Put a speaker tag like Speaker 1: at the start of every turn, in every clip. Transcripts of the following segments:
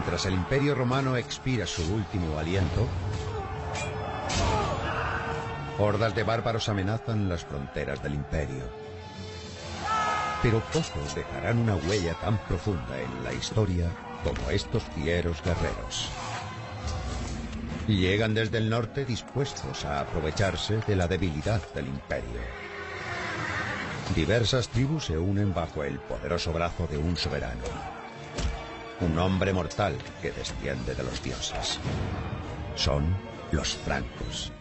Speaker 1: Mientras el Imperio Romano expira su último aliento, hordas de bárbaros amenazan las fronteras del Imperio. Pero pocos dejarán una huella tan profunda en la historia como estos fieros guerreros. Llegan desde el norte dispuestos a aprovecharse de la debilidad del Imperio. Diversas tribus se unen bajo el poderoso brazo de un soberano. Un hombre mortal que desciende de los dioses. Son los francos.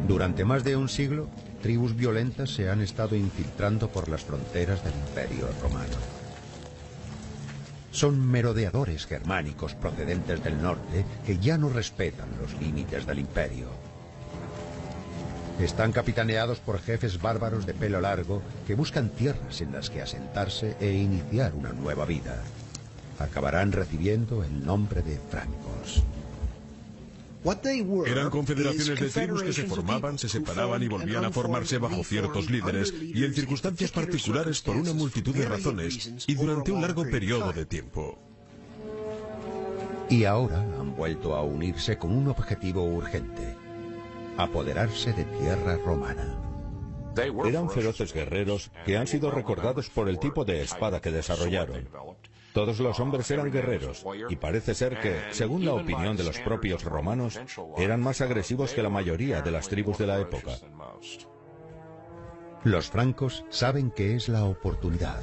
Speaker 1: Durante más de un siglo, tribus violentas se han estado infiltrando por las fronteras del Imperio Romano. Son merodeadores germánicos procedentes del norte que ya no respetan los límites del Imperio. Están capitaneados por jefes bárbaros de pelo largo que buscan tierras en las que asentarse e iniciar una nueva vida. Acabarán recibiendo el nombre de francos.
Speaker 2: Eran confederaciones de tribus que se formaban, se separaban y volvían a formarse bajo ciertos líderes y en circunstancias particulares por una multitud de razones y durante un largo periodo de tiempo.
Speaker 1: Y ahora han vuelto a unirse con un objetivo urgente: apoderarse de tierra romana.
Speaker 3: Eran feroces guerreros que han sido recordados por el tipo de espada que desarrollaron. Todos los hombres eran guerreros, y parece ser que, según la opinión de los propios romanos, eran más agresivos que la mayoría de las tribus de la época.
Speaker 1: Los francos saben que es la oportunidad,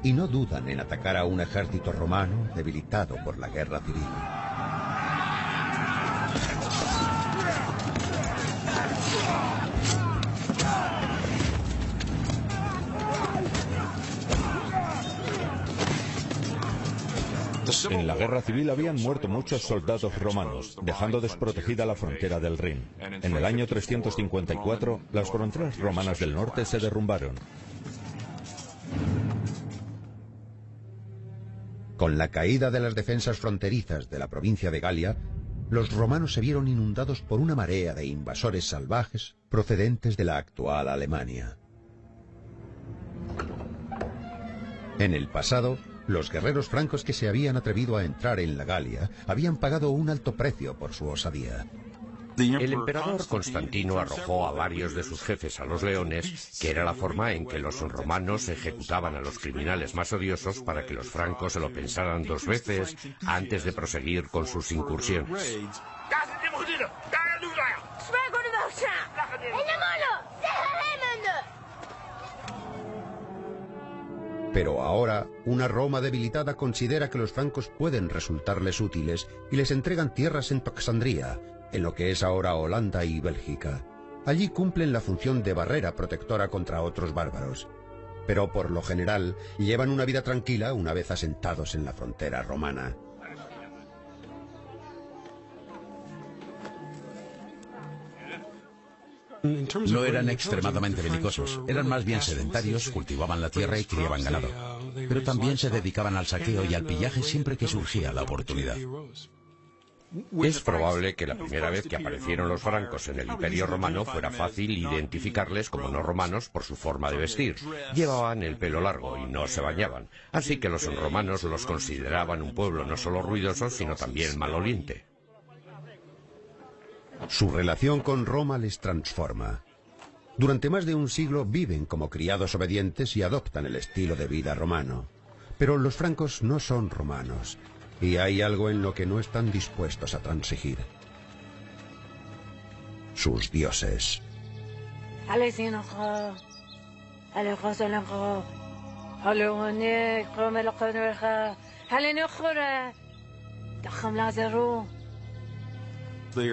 Speaker 1: y no dudan en atacar a un ejército romano debilitado por la guerra civil.
Speaker 3: En la guerra civil habían muerto muchos soldados romanos, dejando desprotegida la frontera del Rin. En el año 354, las fronteras romanas del norte se derrumbaron.
Speaker 1: Con la caída de las defensas fronterizas de la provincia de Galia, los romanos se vieron inundados por una marea de invasores salvajes procedentes de la actual Alemania. En el pasado, los guerreros francos que se habían atrevido a entrar en la Galia habían pagado un alto precio por su osadía.
Speaker 4: El emperador Constantino arrojó a varios de sus jefes a los leones, que era la forma en que los romanos ejecutaban a los criminales más odiosos para que los francos se lo pensaran dos veces antes de proseguir con sus incursiones.
Speaker 1: Pero ahora, una Roma debilitada considera que los francos pueden resultarles útiles y les entregan tierras en Toxandría, en lo que es ahora Holanda y Bélgica. Allí cumplen la función de barrera protectora contra otros bárbaros, pero por lo general llevan una vida tranquila una vez asentados en la frontera romana.
Speaker 5: No eran extremadamente belicosos, eran más bien sedentarios, cultivaban la tierra y criaban ganado. Pero también se dedicaban al saqueo y al pillaje siempre que surgía la oportunidad.
Speaker 4: Es probable que la primera vez que aparecieron los francos en el Imperio Romano fuera fácil identificarles como no romanos por su forma de vestir. Llevaban el pelo largo y no se bañaban, así que los romanos los consideraban un pueblo no solo ruidoso, sino también maloliente.
Speaker 1: Su relación con Roma les transforma. Durante más de un siglo viven como criados obedientes y adoptan el estilo de vida romano. Pero los francos no son romanos, y hay algo en lo que no están dispuestos a transigir: sus dioses.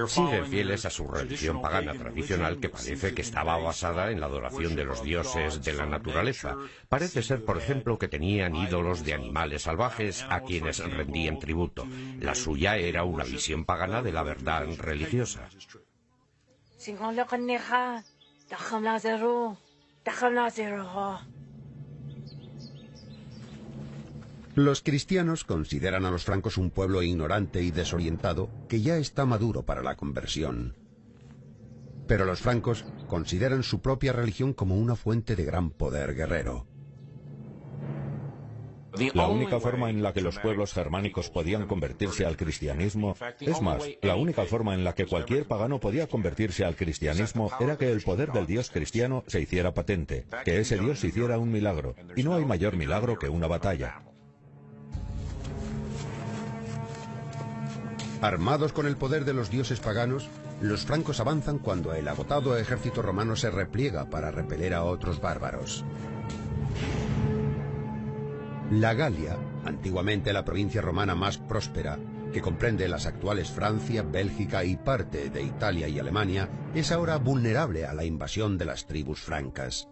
Speaker 4: Siguen fieles a su religión pagana tradicional, que parece que estaba basada en la adoración de los dioses de la naturaleza. Parece ser, por ejemplo, que tenían ídolos de animales salvajes a quienes rendían tributo. La suya era una visión pagana de la verdad religiosa.
Speaker 1: Los cristianos consideran a los francos un pueblo ignorante y desorientado que ya está maduro para la conversión. Pero los francos consideran su propia religión como una fuente de gran poder guerrero.
Speaker 3: La única forma en la que los pueblos germánicos podían convertirse al cristianismo, es más, la única forma en la que cualquier pagano podía convertirse al cristianismo era que el poder del Dios cristiano se hiciera patente, que ese Dios hiciera un milagro, y no hay mayor milagro que una batalla.
Speaker 1: Armados con el poder de los dioses paganos, los francos avanzan cuando el agotado ejército romano se repliega para repeler a otros bárbaros. La Galia, antiguamente la provincia romana más próspera, que comprende las actuales Francia, Bélgica y parte de Italia y Alemania, es ahora vulnerable a la invasión de las tribus francas.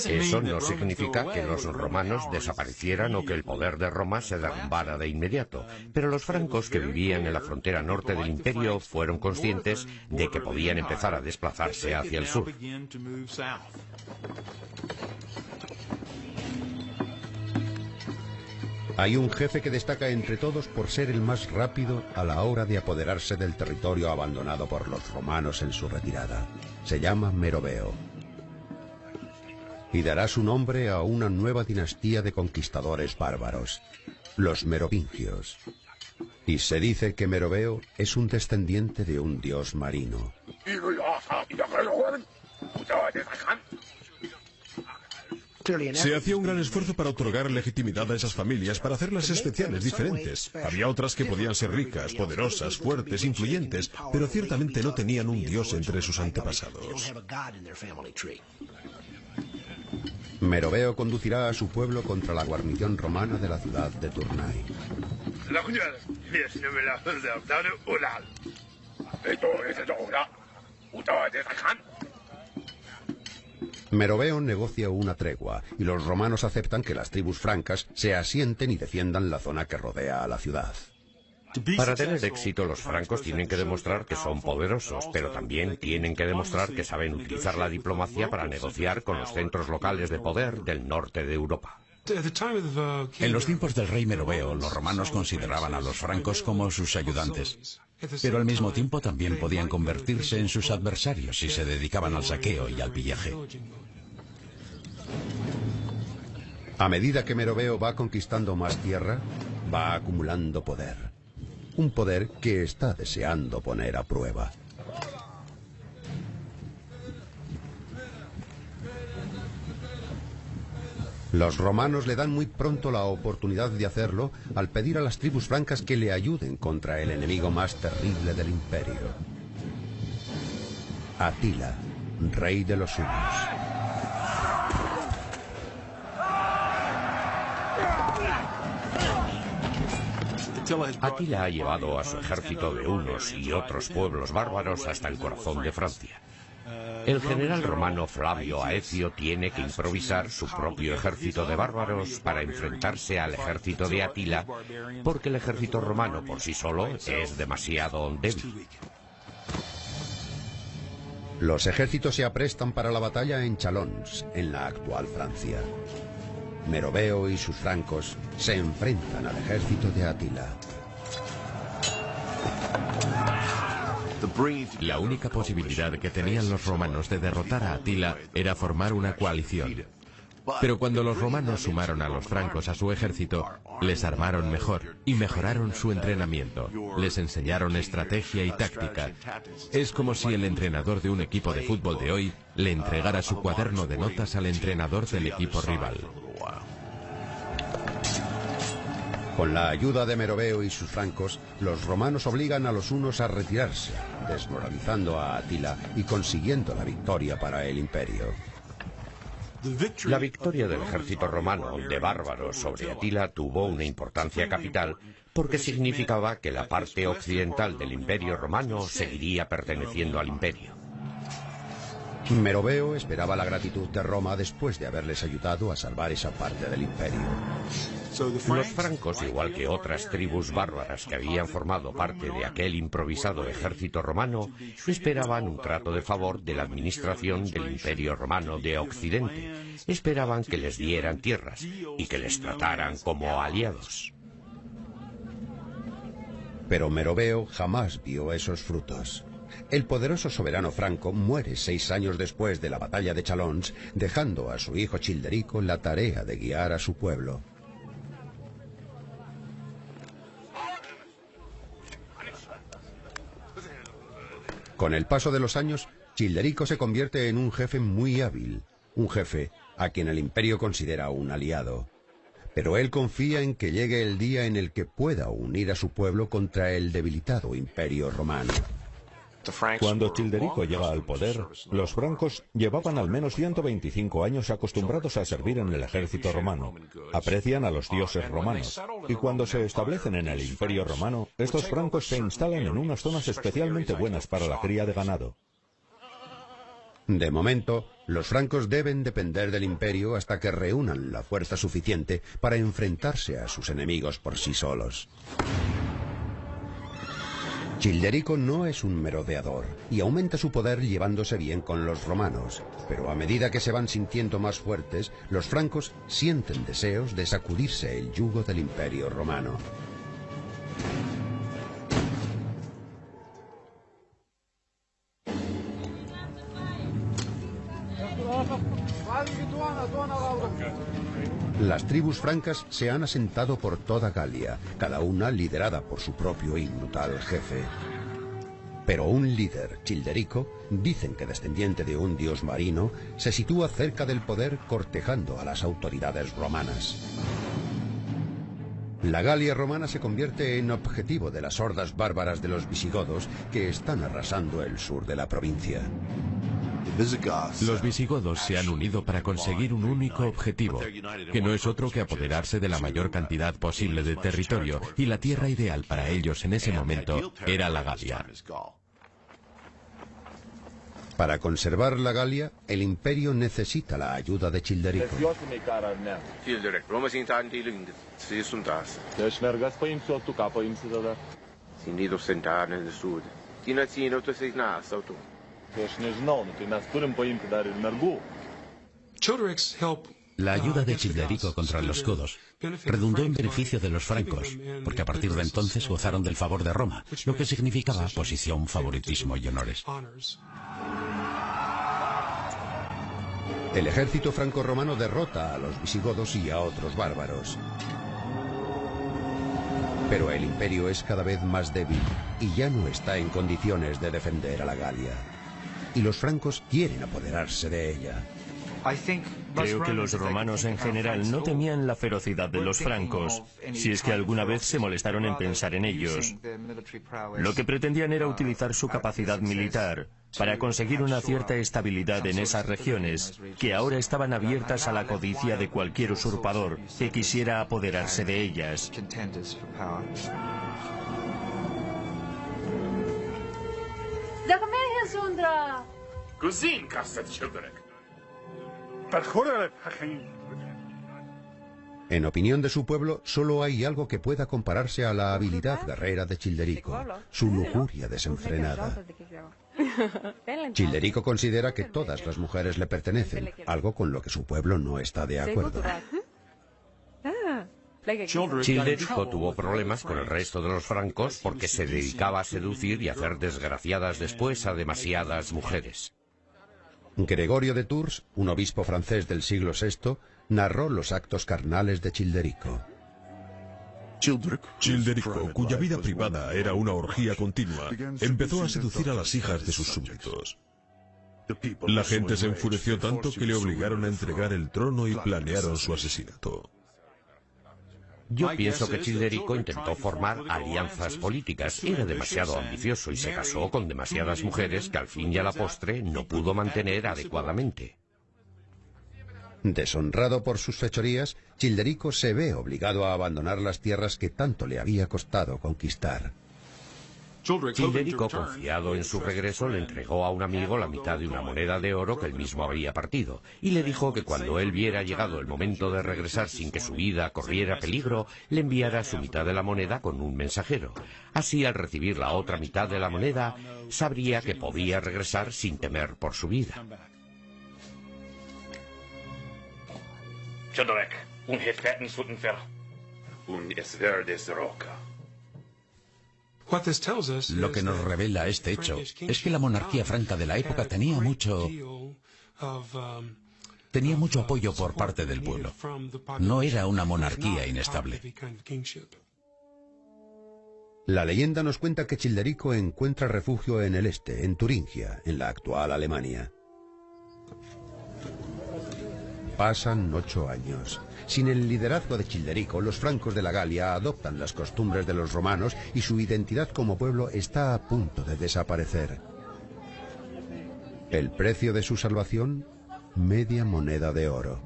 Speaker 4: Eso no significa que los romanos desaparecieran o que el poder de Roma se derrumbara de inmediato, pero los francos que vivían en la frontera norte del imperio fueron conscientes de que podían empezar a desplazarse hacia el sur.
Speaker 1: Hay un jefe que destaca entre todos por ser el más rápido a la hora de apoderarse del territorio abandonado por los romanos en su retirada. Se llama Meroveo. Y dará su nombre a una nueva dinastía de conquistadores bárbaros, los merovingios. Y se dice que Meroveo es un descendiente de un dios marino.
Speaker 2: Se hacía un gran esfuerzo para otorgar legitimidad a esas familias, para hacerlas especiales, diferentes. Había otras que podían ser ricas, poderosas, fuertes, influyentes, pero ciertamente no tenían un dios entre sus antepasados.
Speaker 1: Meroveo conducirá a su pueblo contra la guarnición romana de la ciudad de Tournai. Meroveo negocia una tregua y los romanos aceptan que las tribus francas se asienten y defiendan la zona que rodea a la ciudad.
Speaker 4: Para tener éxito, los francos tienen que demostrar que son poderosos, pero también tienen que demostrar que saben utilizar la diplomacia para negociar con los centros locales de poder del norte de Europa.
Speaker 5: En los tiempos del rey Meroveo, los romanos consideraban a los francos como sus ayudantes, pero al mismo tiempo también podían convertirse en sus adversarios si se dedicaban al saqueo y al pillaje.
Speaker 1: A medida que Meroveo va conquistando más tierra, va acumulando poder. Un poder que está deseando poner a prueba. Los romanos le dan muy pronto la oportunidad de hacerlo al pedir a las tribus francas que le ayuden contra el enemigo más terrible del imperio. Atila, rey de los hunos.
Speaker 4: Atila ha llevado a su ejército de hunos y otros pueblos bárbaros hasta el corazón de Francia. El general romano Flavio Aecio tiene que improvisar su propio ejército de bárbaros para enfrentarse al ejército de Atila, porque el ejército romano por sí solo es demasiado débil.
Speaker 1: Los ejércitos se aprestan para la batalla en Chalons, en la actual Francia. Meroveo y sus francos se enfrentan al ejército de Atila.
Speaker 6: La única posibilidad que tenían los romanos de derrotar a Atila era formar una coalición. Pero cuando los romanos sumaron a los francos a su ejército, les armaron mejor y mejoraron su entrenamiento. Les enseñaron estrategia y táctica. Es como si el entrenador de un equipo de fútbol de hoy le entregara su cuaderno de notas al entrenador del equipo rival.
Speaker 1: Con la ayuda de Meroveo y sus francos, los romanos obligan a los hunos a retirarse, desmoralizando a Atila y consiguiendo la victoria para el imperio.
Speaker 4: La victoria del ejército romano de bárbaros sobre Atila tuvo una importancia capital porque significaba que la parte occidental del imperio romano seguiría perteneciendo al imperio.
Speaker 1: Meroveo esperaba la gratitud de Roma después de haberles ayudado a salvar esa parte del imperio.
Speaker 4: Los francos, igual que otras tribus bárbaras que habían formado parte de aquel improvisado ejército romano, esperaban un trato de favor de la administración del Imperio Romano de Occidente. Esperaban que les dieran tierras y que les trataran como aliados.
Speaker 1: Pero Meroveo jamás vio esos frutos. El poderoso soberano franco muere 6 años después de la batalla de Chalons, dejando a su hijo Childerico la tarea de guiar a su pueblo. Con el paso de los años, Childerico se convierte en un jefe muy hábil, un jefe a quien el imperio considera un aliado. Pero él confía en que llegue el día en el que pueda unir a su pueblo contra el debilitado imperio romano.
Speaker 3: Cuando Childerico llega al poder, los francos llevaban al menos 125 años acostumbrados a servir en el ejército romano. Aprecian a los dioses romanos. Y cuando se establecen en el Imperio Romano, estos francos se instalan en unas zonas especialmente buenas para la cría de ganado.
Speaker 1: De momento, los francos deben depender del imperio hasta que reúnan la fuerza suficiente para enfrentarse a sus enemigos por sí solos. Childerico no es un merodeador y aumenta su poder llevándose bien con los romanos, pero a medida que se van sintiendo más fuertes, los francos sienten deseos de sacudirse el yugo del imperio romano. Las tribus francas se han asentado por toda Galia, cada una liderada por su propio y brutal jefe. Pero un líder, Childerico, dicen que descendiente de un dios marino, se sitúa cerca del poder cortejando a las autoridades romanas. La Galia romana se convierte en objetivo de las hordas bárbaras de los visigodos que están arrasando el sur de la provincia.
Speaker 6: Los visigodos se han unido para conseguir un único objetivo, que no es otro que apoderarse de la mayor cantidad posible de territorio, y la tierra ideal para ellos en ese momento era la Galia.
Speaker 1: Para conservar la Galia, el imperio necesita la ayuda de Childerico.
Speaker 5: La ayuda de Childerico contra los godos redundó en beneficio de los francos, porque a partir de entonces gozaron del favor de Roma, lo que significaba posición, favoritismo y honores.
Speaker 1: El ejército franco-romano derrota a los visigodos y a otros bárbaros. Pero el imperio es cada vez más débil y ya no está en condiciones de defender a la Galia. Y los francos quieren apoderarse de ella.
Speaker 7: Creo que los romanos en general no temían la ferocidad de los francos, si es que alguna vez se molestaron en pensar en ellos. Lo que pretendían era utilizar su capacidad militar para conseguir una cierta estabilidad en esas regiones, que ahora estaban abiertas a la codicia de cualquier usurpador que quisiera apoderarse de ellas.
Speaker 1: En opinión de su pueblo, solo hay algo que pueda compararse a la habilidad guerrera de Childerico, su lujuria desenfrenada. Childerico considera que todas las mujeres le pertenecen, algo con lo que su pueblo no está de acuerdo.
Speaker 4: Childerico tuvo problemas con el resto de los francos porque se dedicaba a seducir y hacer desgraciadas después a demasiadas mujeres.
Speaker 1: Gregorio de Tours, un obispo francés del siglo VI, narró los actos carnales de Childerico.
Speaker 2: Childerico, cuya vida privada era una orgía continua, empezó a seducir a las hijas de sus súbditos. La gente se enfureció tanto que le obligaron a entregar el trono y planearon su asesinato.
Speaker 4: Yo pienso que Childerico intentó formar alianzas políticas. Era demasiado ambicioso y se casó con demasiadas mujeres que al fin y a la postre no pudo mantener adecuadamente.
Speaker 1: Deshonrado por sus fechorías, Childerico se ve obligado a abandonar las tierras que tanto le había costado conquistar.
Speaker 4: Childerico, confiado en su regreso, le entregó a un amigo la mitad de una moneda de oro que él mismo había partido, y le dijo que cuando él viera llegado el momento de regresar sin que su vida corriera peligro, le enviara su mitad de la moneda con un mensajero. Así, al recibir la otra mitad de la moneda, sabría que podía regresar sin temer por su vida.
Speaker 5: Lo que nos revela este hecho es que la monarquía franca de la época tenía mucho apoyo por parte del pueblo. No era una monarquía inestable.
Speaker 1: La leyenda nos cuenta que Childerico encuentra refugio en el este, en Turingia, en la actual Alemania. Pasan 8 años. Sin el liderazgo de Childerico, los francos de la Galia adoptan las costumbres de los romanos y su identidad como pueblo está a punto de desaparecer. El precio de su salvación, media moneda de oro.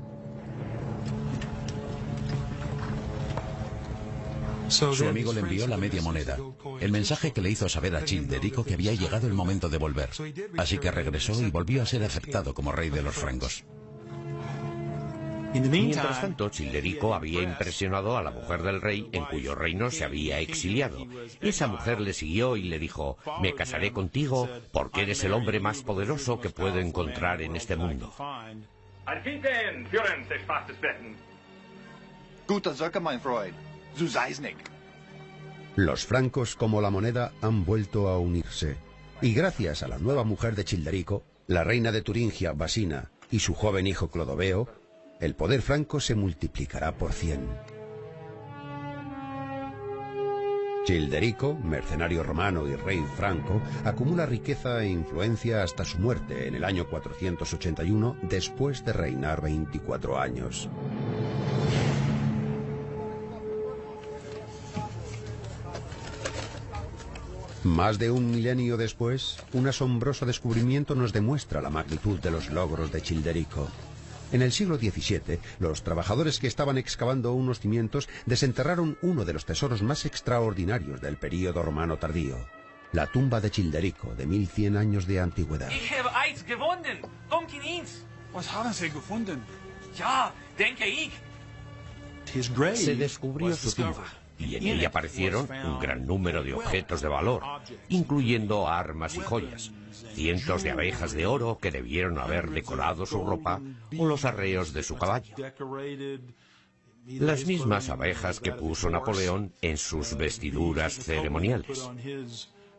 Speaker 5: Su amigo le envió la media moneda, el mensaje que le hizo saber a Childerico que había llegado el momento de volver. Así que regresó y volvió a ser aceptado como rey de los francos.
Speaker 4: Mientras tanto, Childerico había impresionado a la mujer del rey, en cuyo reino se había exiliado. Esa mujer le siguió y le dijo: me casaré contigo porque eres el hombre más poderoso que puedo encontrar en este mundo.
Speaker 1: Los francos, como la moneda, han vuelto a unirse. Y gracias a la nueva mujer de Childerico, la reina de Turingia, Basina, y su joven hijo Clodoveo, el poder franco se multiplicará por 100. Childerico, mercenario romano y rey franco, acumula riqueza e influencia hasta su muerte en el año 481, después de reinar 24 años. Más de un milenio después, un asombroso descubrimiento nos demuestra la magnitud de los logros de Childerico. En el siglo XVII, los trabajadores que estaban excavando unos cimientos desenterraron uno de los tesoros más extraordinarios del período romano tardío, la tumba de Childerico, de 1100 años de antigüedad.
Speaker 4: Se descubrió su tumba, y en ella aparecieron un gran número de objetos de valor, incluyendo armas y joyas, cientos de abejas de oro que debieron haber decorado su ropa o los arreos de su caballo. Las mismas abejas que puso Napoleón en sus vestiduras ceremoniales.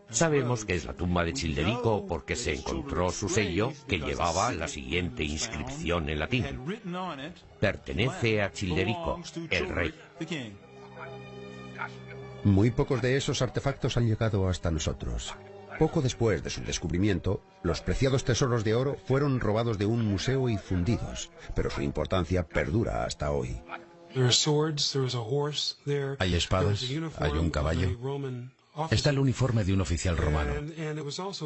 Speaker 4: Sabemos que es la tumba de Childerico porque se encontró su sello, que llevaba la siguiente inscripción en latín: pertenece a Childerico, el rey.
Speaker 1: Muy pocos de esos artefactos han llegado hasta nosotros. Poco después de su descubrimiento, los preciados tesoros de oro fueron robados de un museo y fundidos, pero su importancia perdura hasta hoy.
Speaker 5: Hay espadas, hay un caballo. Está el uniforme de un oficial romano.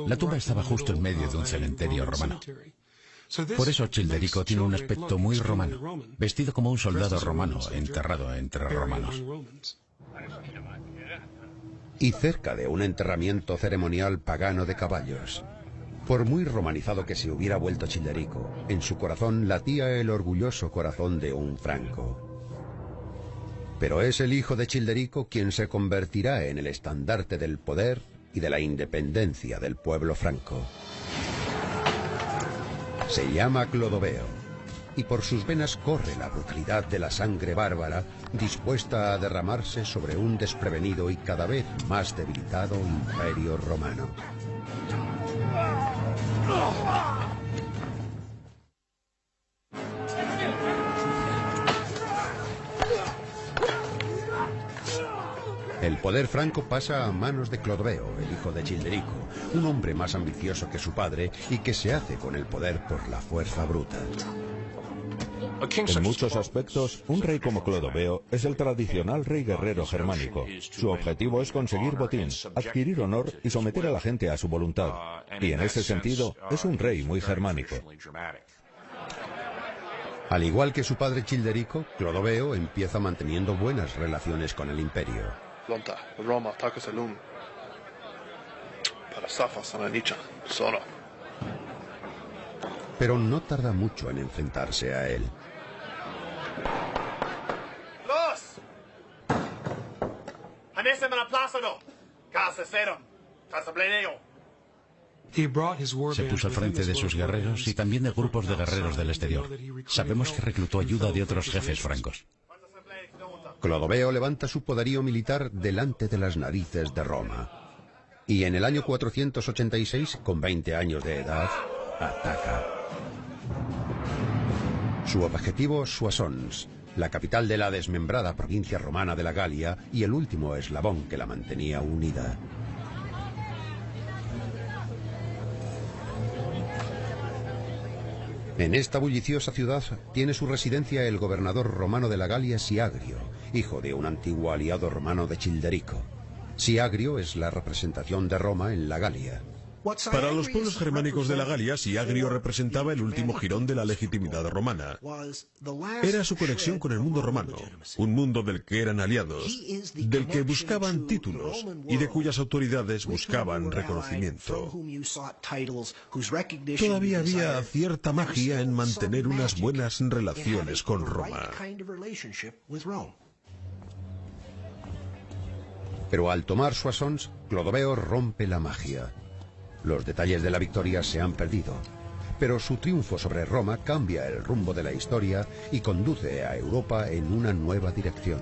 Speaker 5: La tumba estaba justo en medio de un cementerio romano. Por eso Childerico tiene un aspecto muy romano, vestido como un soldado romano enterrado entre romanos.
Speaker 1: Y cerca de un enterramiento ceremonial pagano de caballos. Por muy romanizado que se hubiera vuelto Childerico, en su corazón latía el orgulloso corazón de un franco. Pero es el hijo de Childerico quien se convertirá en el estandarte del poder y de la independencia del pueblo franco. Se llama Clodoveo, y por sus venas corre la brutalidad de la sangre bárbara, dispuesta a derramarse sobre un desprevenido y cada vez más debilitado imperio romano. El poder franco pasa a manos de Clodoveo, el hijo de Childerico, un hombre más ambicioso que su padre y que se hace con el poder por la fuerza bruta.
Speaker 3: En muchos aspectos, un rey como Clodoveo es el tradicional rey guerrero germánico. Su objetivo es conseguir botín, adquirir honor y someter a la gente a su voluntad. Y en ese sentido, es un rey muy germánico.
Speaker 1: Al igual que su padre Childerico, Clodoveo empieza manteniendo buenas relaciones con el imperio. Pero no tarda mucho en enfrentarse a él.
Speaker 5: Se puso al frente de sus guerreros y también de grupos de guerreros del exterior. Sabemos que reclutó ayuda de otros jefes francos.
Speaker 1: Clodoveo levanta su poderío militar delante de las narices de Roma. Y en el año 486, con 20 años de edad, ataca. Su objetivo, Soissons, la capital de la desmembrada provincia romana de la Galia y el último eslabón que la mantenía unida. En esta bulliciosa ciudad tiene su residencia el gobernador romano de la Galia, Siagrio, hijo de un antiguo aliado romano de Childerico. Siagrio es la representación de Roma en la Galia.
Speaker 2: Para los pueblos germánicos de la Galia, Siagrio representaba el último jirón de la legitimidad romana. Era su conexión con el mundo romano, un mundo del que eran aliados, del que buscaban títulos y de cuyas autoridades buscaban reconocimiento. Todavía había cierta magia en mantener unas buenas relaciones con Roma.
Speaker 1: Pero al tomar Soissons, Clodoveo rompe la magia. Los detalles de la victoria se han perdido, pero su triunfo sobre Roma cambia el rumbo de la historia y conduce a Europa en una nueva dirección.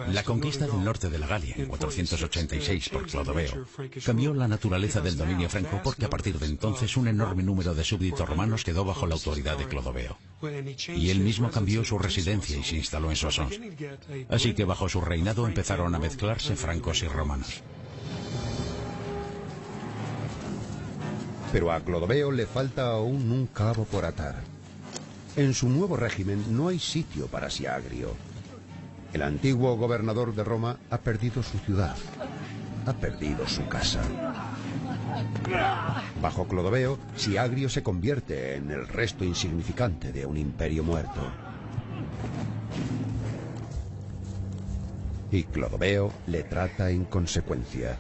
Speaker 5: La conquista del norte de la Galia en 486 por Clodoveo cambió la naturaleza del dominio franco porque a partir de entonces un enorme número de súbditos romanos quedó bajo la autoridad de Clodoveo. Y él mismo cambió su residencia y se instaló en Soissons. Así que bajo su reinado empezaron a mezclarse francos y romanos.
Speaker 1: Pero a Clodoveo le falta aún un cabo por atar. En su nuevo régimen no hay sitio para Siagrio. El antiguo gobernador de Roma ha perdido su ciudad, ha perdido su casa. Bajo Clodoveo, Siagrio se convierte en el resto insignificante de un imperio muerto. Y Clodoveo le trata en consecuencia.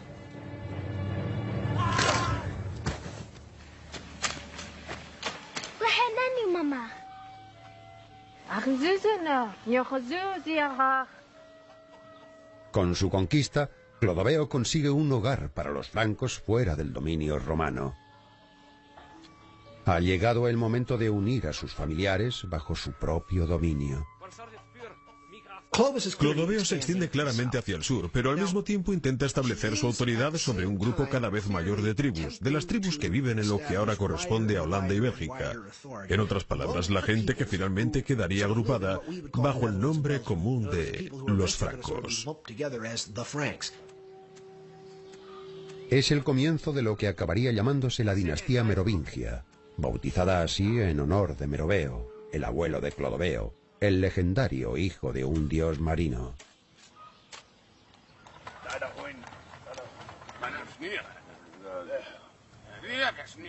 Speaker 1: Con su conquista, Clodoveo consigue un hogar para los francos fuera del dominio romano. Ha llegado el momento de unir a sus familiares bajo su propio dominio.
Speaker 2: Clodoveo se extiende claramente hacia el sur, pero al mismo tiempo intenta establecer su autoridad sobre un grupo cada vez mayor de las tribus que viven en lo que ahora corresponde a Holanda y Bélgica. En otras palabras, la gente que finalmente quedaría agrupada bajo el nombre común de los francos.
Speaker 1: Es el comienzo de lo que acabaría llamándose la dinastía merovingia, bautizada así en honor de Meroveo, el abuelo de Clodoveo, el legendario hijo de un dios marino.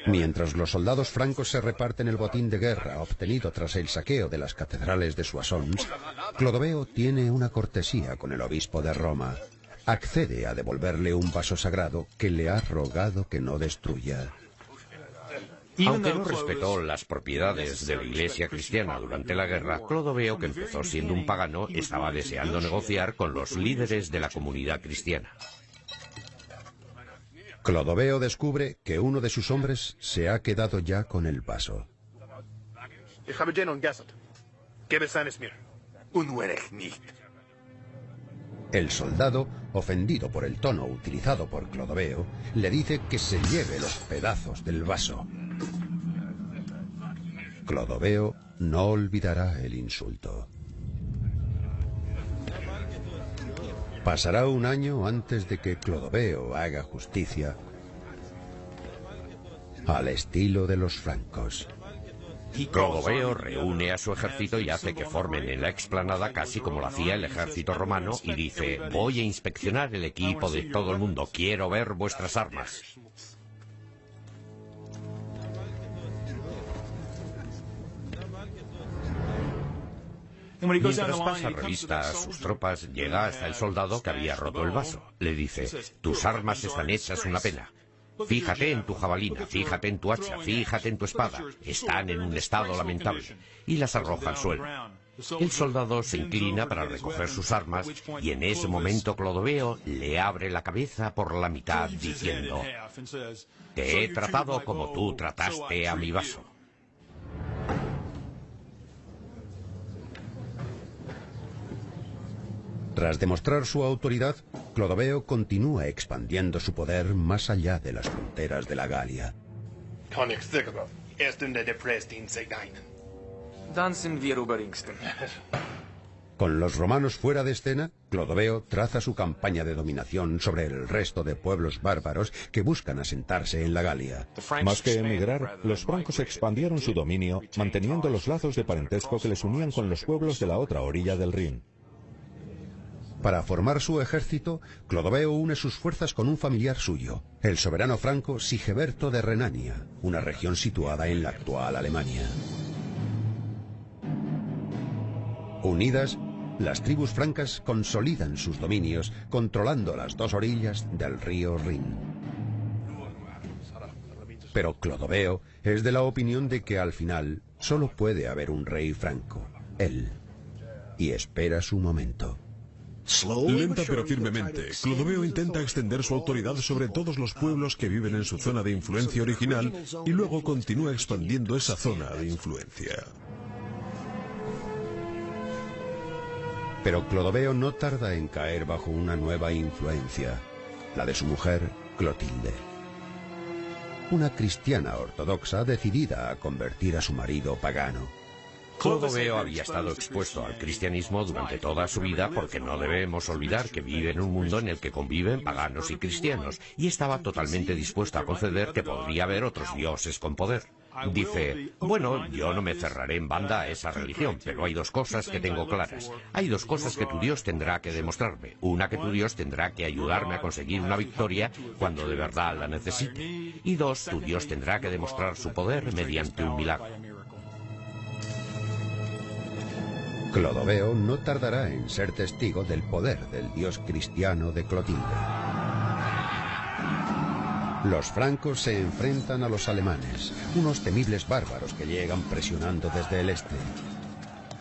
Speaker 1: Mientras los soldados francos se reparten el botín de guerra obtenido tras el saqueo de las catedrales de Soissons, Clodoveo tiene una cortesía con el obispo de Roma. Accede a devolverle un vaso sagrado que le ha rogado que no destruya.
Speaker 4: Aunque no respetó las propiedades de la Iglesia cristiana durante la guerra, Clodoveo, que empezó siendo un pagano, estaba deseando negociar con los líderes de la comunidad cristiana.
Speaker 1: Clodoveo descubre que uno de sus hombres se ha quedado ya con el vaso. El soldado, ofendido por el tono utilizado por Clodoveo, le dice que se lleve los pedazos del vaso. Clodoveo no olvidará el insulto. Pasará un año antes de que Clodoveo haga justicia al estilo de los francos.
Speaker 4: Clodoveo reúne a su ejército y hace que formen en la explanada casi como lo hacía el ejército romano y dice: voy a inspeccionar el equipo de todo el mundo, quiero ver vuestras armas. Mientras pasa revista a sus tropas, llega hasta el soldado que había roto el vaso. Le dice: tus armas están hechas una pena. Fíjate en tu jabalina, fíjate en tu hacha, fíjate en tu espada. Están en un estado lamentable. Y las arroja al suelo. El soldado se inclina para recoger sus armas y en ese momento Clodoveo le abre la cabeza por la mitad diciendo: te he tratado como tú trataste a mi vaso.
Speaker 1: Tras demostrar su autoridad, Clodoveo continúa expandiendo su poder más allá de las fronteras de la Galia. Con los romanos fuera de escena, Clodoveo traza su campaña de dominación sobre el resto de pueblos bárbaros que buscan asentarse en la Galia.
Speaker 3: Más que emigrar, los francos expandieron su dominio, manteniendo los lazos de parentesco que les unían con los pueblos de la otra orilla del Rin.
Speaker 1: Para formar su ejército, Clodoveo une sus fuerzas con un familiar suyo, el soberano franco Sigeberto de Renania, una región situada en la actual Alemania. Unidas, las tribus francas consolidan sus dominios, controlando las dos orillas del río Rin. Pero Clodoveo es de la opinión de que al final solo puede haber un rey franco, él, y espera su momento.
Speaker 2: Lenta pero firmemente, Clodoveo intenta extender su autoridad sobre todos los pueblos que viven en su zona de influencia original y luego continúa expandiendo esa zona de influencia.
Speaker 1: Pero Clodoveo no tarda en caer bajo una nueva influencia, la de su mujer, Clotilde. Una cristiana ortodoxa decidida a convertir a su marido pagano.
Speaker 4: Clodoveo había estado expuesto al cristianismo durante toda su vida porque no debemos olvidar que vive en un mundo en el que conviven paganos y cristianos y estaba totalmente dispuesto a conceder que podría haber otros dioses con poder. Dice, bueno, yo no me cerraré en banda a esa religión, pero hay dos cosas que tengo claras. Hay dos cosas que tu Dios tendrá que demostrarme. Una, que tu Dios tendrá que ayudarme a conseguir una victoria cuando de verdad la necesite. Y dos, tu Dios tendrá que demostrar su poder mediante un milagro.
Speaker 1: Clodoveo no tardará en ser testigo del poder del dios cristiano de Clotilde. Los francos se enfrentan a los alemanes, unos temibles bárbaros que llegan presionando desde el este.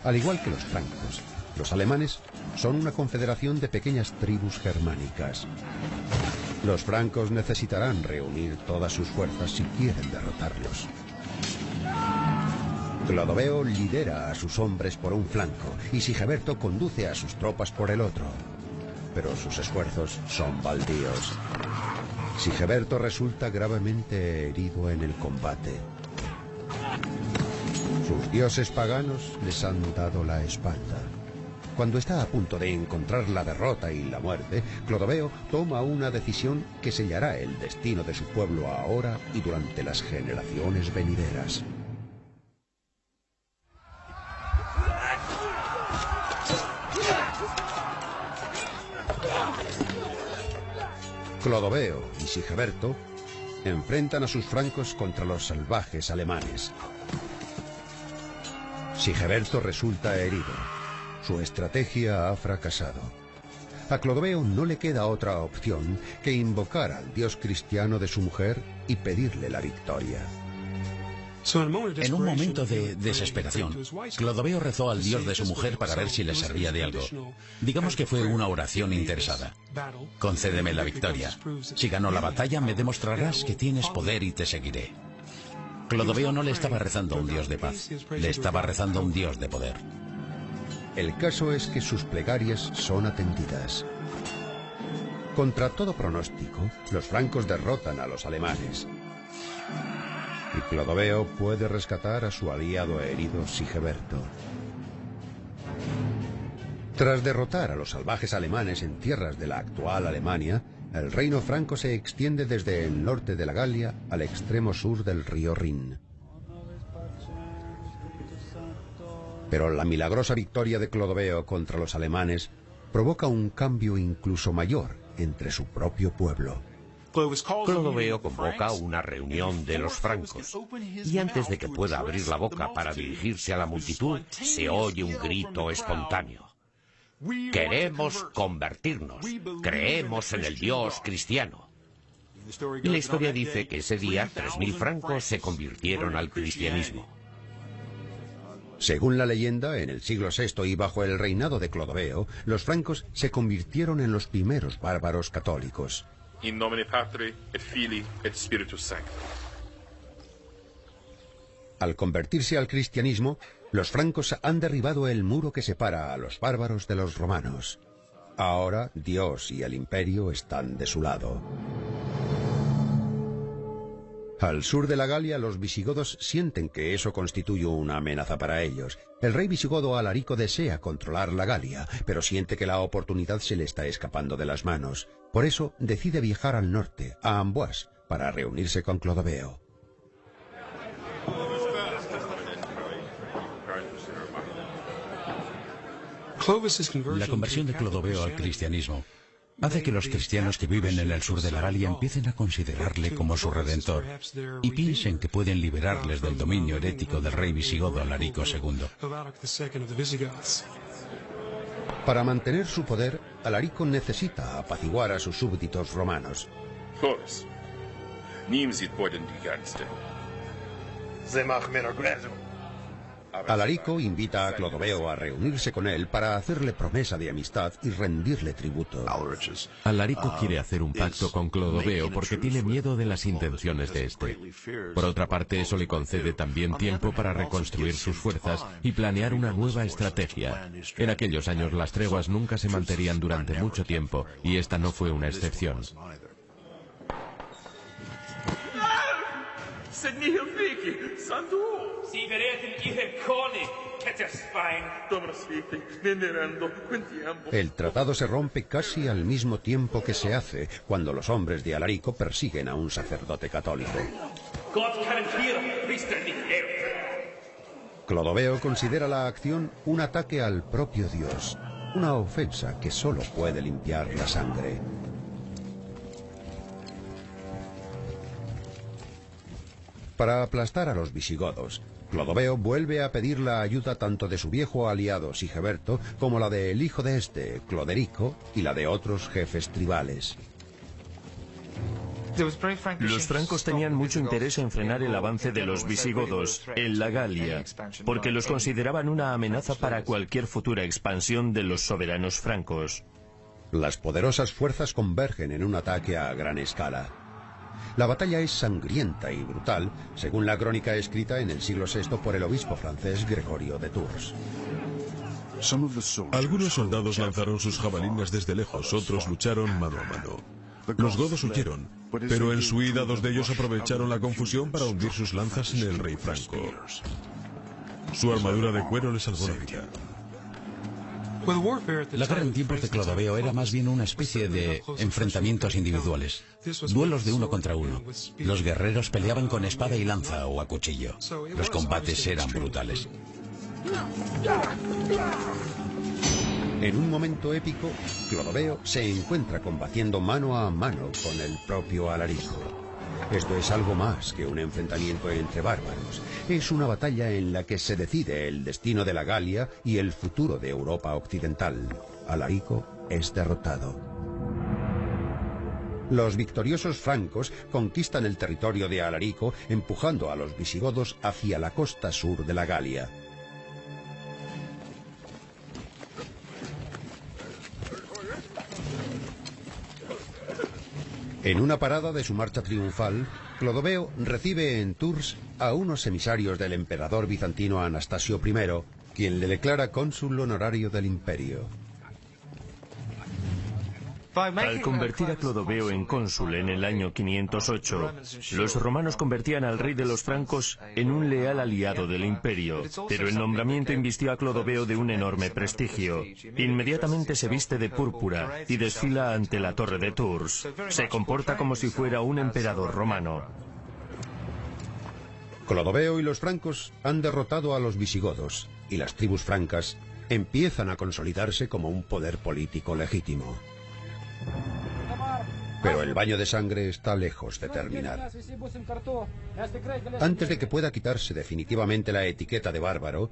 Speaker 1: Al igual que los francos, los alemanes son una confederación de pequeñas tribus germánicas. Los francos necesitarán reunir todas sus fuerzas si quieren derrotarlos. Clodoveo lidera a sus hombres por un flanco y Sigeberto conduce a sus tropas por el otro. Pero sus esfuerzos son baldíos. Sigeberto resulta gravemente herido en el combate. Sus dioses paganos les han dado la espalda. Cuando está a punto de encontrar la derrota y la muerte, Clodoveo toma una decisión que sellará el destino de su pueblo ahora y durante las generaciones venideras. Clodoveo y Sigeberto enfrentan a sus francos contra los salvajes alemanes. Sigeberto resulta herido. Su estrategia ha fracasado. A Clodoveo no le queda otra opción que invocar al dios cristiano de su mujer y pedirle la victoria.
Speaker 5: En un momento de desesperación, Clodoveo rezó al dios de su mujer para ver si le servía de algo. Digamos que fue una oración interesada. Concédeme la victoria. Si gano la batalla, me demostrarás que tienes poder y te seguiré. Clodoveo no le estaba rezando a un dios de paz, le estaba rezando a un dios de poder.
Speaker 1: El caso es que sus plegarias son atendidas. Contra todo pronóstico, los francos derrotan a los alemanes. Y Clodoveo puede rescatar a su aliado herido Sigeberto. Tras derrotar a los salvajes alemanes en tierras de la actual Alemania, el reino franco se extiende desde el norte de la Galia al extremo sur del río Rin. Pero la milagrosa victoria de Clodoveo contra los alemanes provoca un cambio incluso mayor entre su propio pueblo.
Speaker 4: Clodoveo convoca una reunión de los francos y antes de que pueda abrir la boca para dirigirse a la multitud, se oye un grito espontáneo. Queremos convertirnos, creemos en el Dios cristiano. Y la historia dice que ese día 3.000 francos se convirtieron al cristianismo.
Speaker 1: Según la leyenda, en el siglo VI y bajo el reinado de Clodoveo, los francos se convirtieron en los primeros bárbaros católicos.
Speaker 8: In nomine Patri et Filii et Spiritus Sancti.
Speaker 1: Al convertirse al cristianismo, los francos han derribado el muro que separa a los bárbaros de los romanos. Ahora Dios y el imperio están de su lado. Al sur de la Galia, los visigodos sienten que eso constituye una amenaza para ellos. El rey visigodo Alarico desea controlar la Galia, pero siente que la oportunidad se le está escapando de las manos. Por eso decide viajar al norte, a Amboise, para reunirse con Clodoveo.
Speaker 5: La conversión de Clodoveo al cristianismo hace que los cristianos que viven en el sur de la Galia empiecen a considerarle como su redentor y piensen que pueden liberarles del dominio herético del rey visigodo Alarico II.
Speaker 1: Para mantener su poder, Alarico necesita apaciguar a sus súbditos romanos. Alarico invita a Clodoveo a reunirse con él para hacerle promesa de amistad y rendirle tributo.
Speaker 6: Alarico quiere hacer un pacto con Clodoveo porque tiene miedo de las intenciones de este. Por otra parte, eso le concede también tiempo para reconstruir sus fuerzas y planear una nueva estrategia. En aquellos años las treguas nunca se mantenían durante mucho tiempo y esta no fue una excepción.
Speaker 1: El tratado se rompe casi al mismo tiempo que se hace, cuando los hombres de Alarico persiguen a un sacerdote católico. Clodoveo considera la acción un ataque al propio Dios, una ofensa que solo puede limpiar la sangre. Para aplastar a los visigodos, Clodoveo vuelve a pedir la ayuda tanto de su viejo aliado Sigeberto como la del hijo de este, Cloderico, y la de otros jefes tribales.
Speaker 7: Los francos tenían mucho interés en frenar el avance de los visigodos en la Galia, porque los consideraban una amenaza para cualquier futura expansión de los soberanos francos.
Speaker 1: Las poderosas fuerzas convergen en un ataque a gran escala. La batalla es sangrienta y brutal, según la crónica escrita en el siglo VI por el obispo francés Gregorio de Tours.
Speaker 2: Algunos soldados lanzaron sus jabalinas desde lejos, otros lucharon mano a mano. Los godos huyeron, pero en su huida 2 de ellos aprovecharon la confusión para hundir sus lanzas en el rey franco. Su armadura de cuero le salvó la vida.
Speaker 5: La guerra en tiempos de Clodoveo era más bien una especie de enfrentamientos individuales, duelos de uno contra uno. Los guerreros peleaban con espada y lanza o a cuchillo. Los combates eran brutales.
Speaker 1: En un momento épico, Clodoveo se encuentra combatiendo mano a mano con el propio Alarico. Esto es algo más que un enfrentamiento entre bárbaros. Es una batalla en la que se decide el destino de la Galia y el futuro de Europa occidental. Alarico es derrotado. Los victoriosos francos conquistan el territorio de Alarico, empujando a los visigodos hacia la costa sur de la Galia. En una parada de su marcha triunfal, Clodoveo recibe en Tours a unos emisarios del emperador bizantino Anastasio I, quien le declara cónsul honorario del imperio.
Speaker 7: Al convertir a Clodoveo en cónsul en el año 508, los romanos convertían al rey de los francos en un leal aliado del imperio, pero el nombramiento invistió a Clodoveo de un enorme prestigio. Inmediatamente se viste de púrpura y desfila ante la torre de Tours. Se comporta como si fuera un emperador romano.
Speaker 1: Clodoveo y los francos han derrotado a los visigodos, y las tribus francas empiezan a consolidarse como un poder político legítimo. Pero el baño de sangre está lejos de terminar. Antes de que pueda quitarse definitivamente la etiqueta de bárbaro,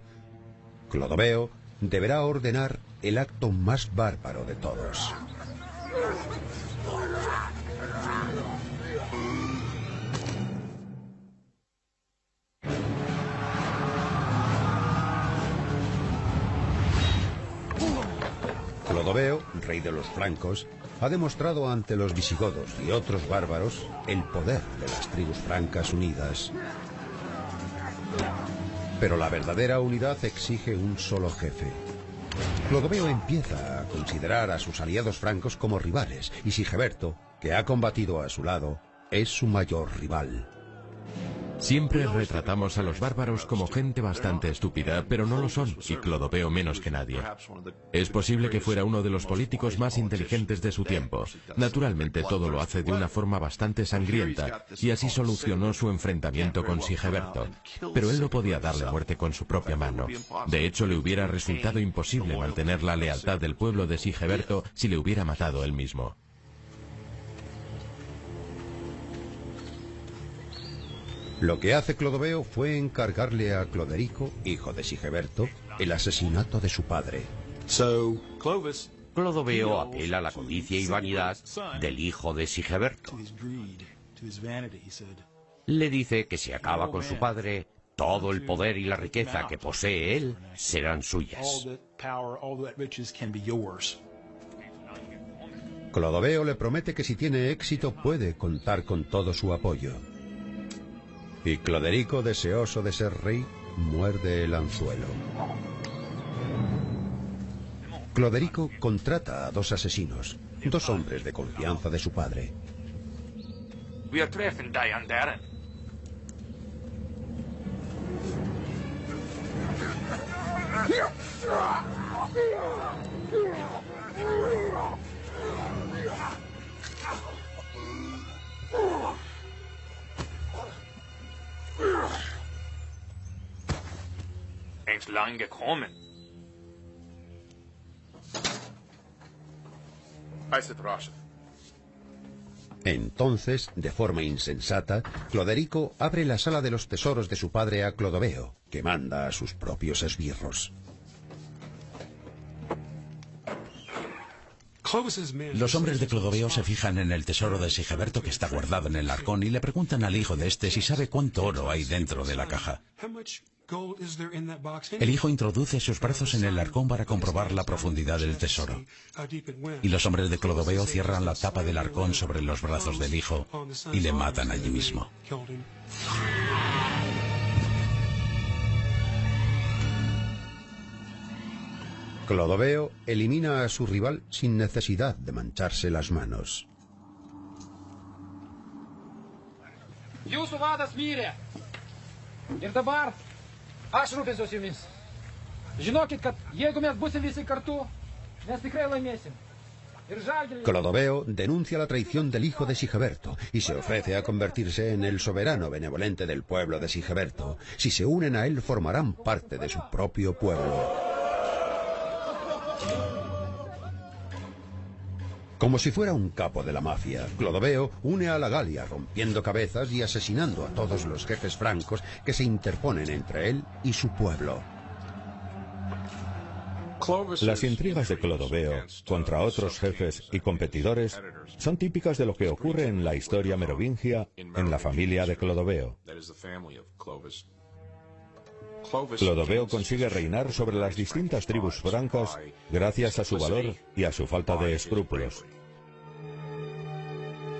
Speaker 1: Clodoveo deberá ordenar el acto más bárbaro de todos. Clodoveo, rey de los francos, ha demostrado ante los visigodos y otros bárbaros el poder de las tribus francas unidas. Pero la verdadera unidad exige un solo jefe. Clodoveo empieza a considerar a sus aliados francos como rivales, y Sigeberto, que ha combatido a su lado, es su mayor rival.
Speaker 6: Siempre retratamos a los bárbaros como gente bastante estúpida, pero no lo son, y Clodoveo menos que nadie. Es posible que fuera uno de los políticos más inteligentes de su tiempo. Naturalmente todo lo hace de una forma bastante sangrienta, y así solucionó su enfrentamiento con Sigeberto. Pero él no podía darle muerte con su propia mano. De hecho, le hubiera resultado imposible mantener la lealtad del pueblo de Sigeberto si le hubiera matado él mismo.
Speaker 1: Lo que hace Clodoveo fue encargarle a Cloderico, hijo de Sigeberto, el asesinato de su padre.
Speaker 4: Clodoveo apela a la codicia y vanidad del hijo de Sigeberto. Le dice que si acaba con su padre, todo el poder y la riqueza que posee él serán suyas.
Speaker 1: Clodoveo le promete que si tiene éxito puede contar con todo su apoyo. Y Cloderico, deseoso de ser rey, muerde el anzuelo. Cloderico contrata a 2 asesinos, 2 hombres de confianza de su padre.
Speaker 8: Lang gekommen.
Speaker 1: Entonces, de forma insensata, Cloderico abre la sala de los tesoros de su padre a Clodoveo, que manda a sus propios esbirros.
Speaker 5: Los hombres de Clodoveo se fijan en el tesoro de Sigeberto que está guardado en el arcón y le preguntan al hijo de este si sabe cuánto oro hay dentro de la caja. El hijo introduce sus brazos en el arcón para comprobar la profundidad del tesoro. Y los hombres de Clodoveo cierran la tapa del arcón sobre los brazos del hijo y le matan allí mismo.
Speaker 1: Clodoveo elimina a su rival sin necesidad de mancharse las manos. Clodoveo denuncia la traición del hijo de Sigeberto y se ofrece a convertirse en el soberano benevolente del pueblo de Sigeberto. Si se unen a él, formarán parte de su propio pueblo. Como si fuera un capo de la mafia, Clodoveo une a la Galia, rompiendo cabezas y asesinando a todos los jefes francos que se interponen entre él y su pueblo.
Speaker 3: Las intrigas de Clodoveo contra otros jefes y competidores son típicas de lo que ocurre en la historia merovingia en la familia de Clodoveo. Clodoveo consigue reinar sobre las distintas tribus francas gracias a su valor y a su falta de escrúpulos.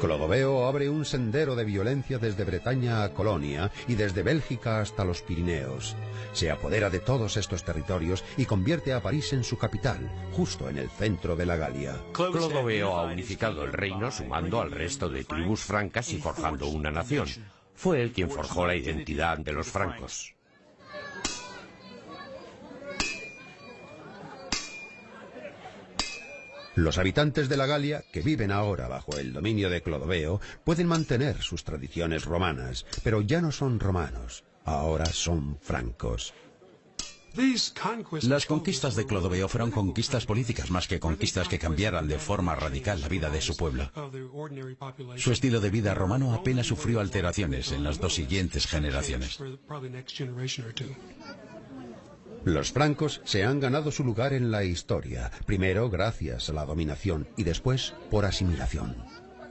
Speaker 1: Clodoveo abre un sendero de violencia desde Bretaña a Colonia y desde Bélgica hasta los Pirineos. Se apodera de todos estos territorios y convierte a París en su capital, justo en el centro de la Galia.
Speaker 4: Clodoveo ha unificado el reino sumando al resto de tribus francas y forjando una nación. Fue él quien forjó la identidad de los francos.
Speaker 1: Los habitantes de la Galia, que viven ahora bajo el dominio de Clodoveo, pueden mantener sus tradiciones romanas, pero ya no son romanos, ahora son francos.
Speaker 5: Las conquistas de Clodoveo fueron conquistas políticas más que conquistas que cambiaran de forma radical la vida de su pueblo. Su estilo de vida romano apenas sufrió alteraciones en las 2 siguientes generaciones.
Speaker 1: Los francos se han ganado su lugar en la historia, primero gracias a la dominación y después por asimilación.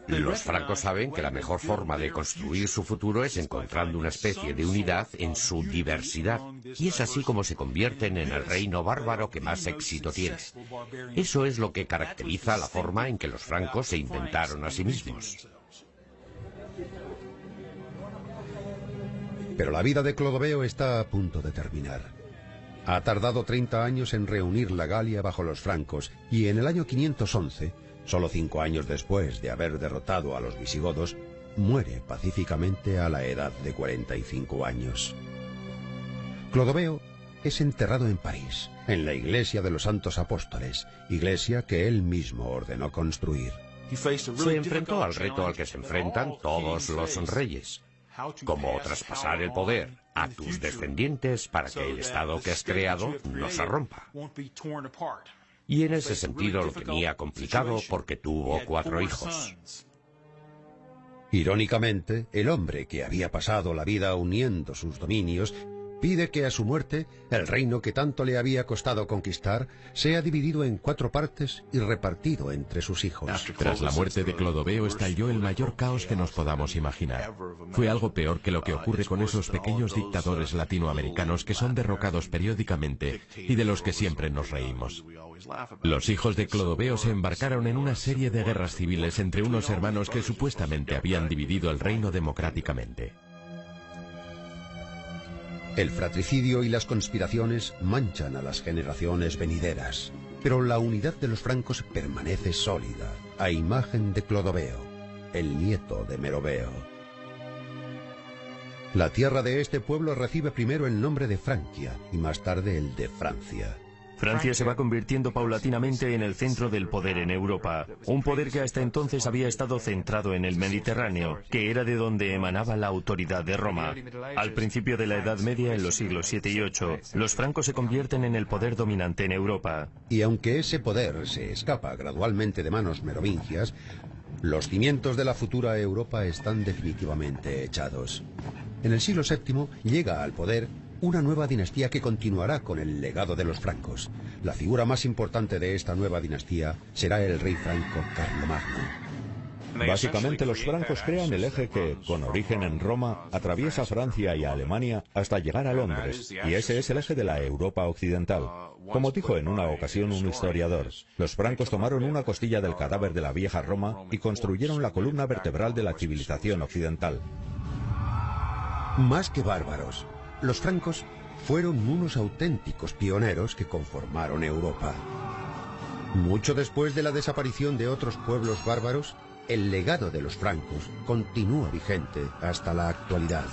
Speaker 4: Los francos saben que la mejor forma de construir su futuro es encontrando una especie de unidad en su diversidad, y es así como se convierten en el reino bárbaro que más éxito tiene. Eso es lo que caracteriza la forma en que los francos se inventaron a sí mismos.
Speaker 1: Pero la vida de Clodoveo está a punto de terminar. Ha tardado 30 años en reunir la Galia bajo los francos y en el año 511, solo 5 años después de haber derrotado a los visigodos, muere pacíficamente a la edad de 45 años. Clodoveo es enterrado en París, en la iglesia de los Santos Apóstoles, iglesia que él mismo ordenó construir.
Speaker 4: Se enfrentó al reto al que se enfrentan todos los reyes: cómo traspasar el poder a tus descendientes para que el Estado que has creado no se rompa. Y en ese sentido lo tenía complicado porque tuvo 4 hijos.
Speaker 1: Irónicamente, el hombre que había pasado la vida uniendo sus dominios pide que a su muerte el reino que tanto le había costado conquistar sea dividido en 4 partes y repartido entre sus hijos.
Speaker 6: Tras la muerte de Clodoveo estalló el mayor caos que nos podamos imaginar. Fue algo peor que lo que ocurre con esos pequeños dictadores latinoamericanos que son derrocados periódicamente y de los que siempre nos reímos. Los hijos de Clodoveo se embarcaron en una serie de guerras civiles entre unos hermanos que supuestamente habían dividido el reino democráticamente.
Speaker 1: El fratricidio y las conspiraciones manchan a las generaciones venideras, pero la unidad de los francos permanece sólida, a imagen de Clodoveo, el nieto de Meroveo. La tierra de este pueblo recibe primero el nombre de Francia y más tarde el de Francia.
Speaker 7: Francia se va convirtiendo paulatinamente en el centro del poder en Europa, un poder que hasta entonces había estado centrado en el Mediterráneo, que era de donde emanaba la autoridad de Roma. Al principio de la Edad Media, en los siglos 7 y 8, los francos se convierten en el poder dominante en Europa.
Speaker 1: Y aunque ese poder se escapa gradualmente de manos merovingias, los cimientos de la futura Europa están definitivamente echados. En el siglo VII llega al poder una nueva dinastía que continuará con el legado de los francos. La figura más importante de esta nueva dinastía será el rey franco Carlomagno.
Speaker 3: Básicamente los francos crean el eje que, con origen en Roma, atraviesa Francia y Alemania hasta llegar a Londres, y ese es el eje de la Europa occidental. Como dijo en una ocasión un historiador, los francos tomaron una costilla del cadáver de la vieja Roma y construyeron la columna vertebral de la civilización occidental.
Speaker 1: Más que bárbaros, los francos fueron unos auténticos pioneros que conformaron Europa. Mucho después de la desaparición de otros pueblos bárbaros, el legado de los francos continúa vigente hasta la actualidad.